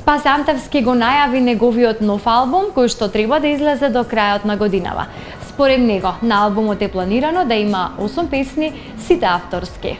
Спасе Антевски го најави неговиот нов албум, кој што треба да излезе до крајот на годинава. Според него, на албумот е планирано да има 8 песни, сите авторски.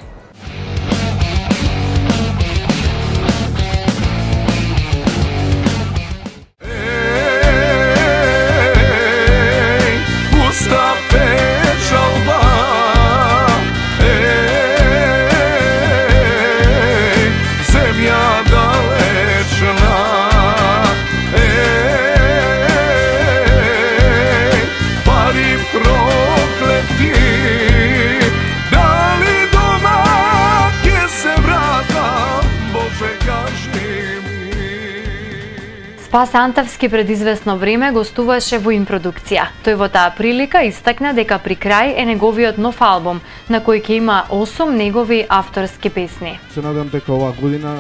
Спасе Антевски пред известно време гостуваше во Импродукција. Тој во таа прилика истакна дека при крај е неговиот нов албум, на кој ќе има 8 негови авторски песни. Се надам дека оваа година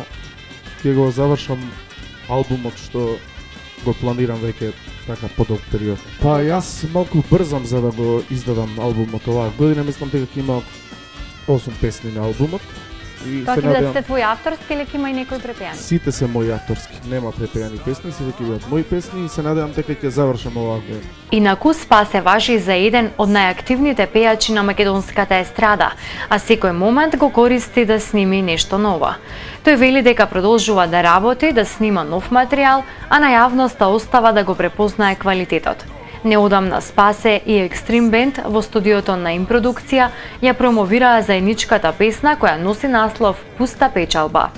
ќе го завршам албумот што го планирам веќе така подолг период. Па јас малку брзам за да го издадам албумот оваа година, мислам дека ќе има 8 песни на албумот. Тоа ќе бидат сите твои авторски или ќе има и некои препеани? Сите се мои авторски, нема препеани песни, сите ќе бидат мои песни и се надевам дека ќе завршам оваа година. Инаку Спасе важи за еден од најактивните пејачи на македонската естрада, а секој момент го користи да сними нешто ново. Тој вели дека продолжува да работи, да снима нов материјал, а на јавноста остава да го препознае квалитетот. Неодамна Спасе и Екстрим Бенд во студиото на Импродукција ја промовираа заедничката песна која носи наслов Пуста печалба.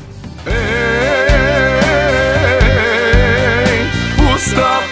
Пуста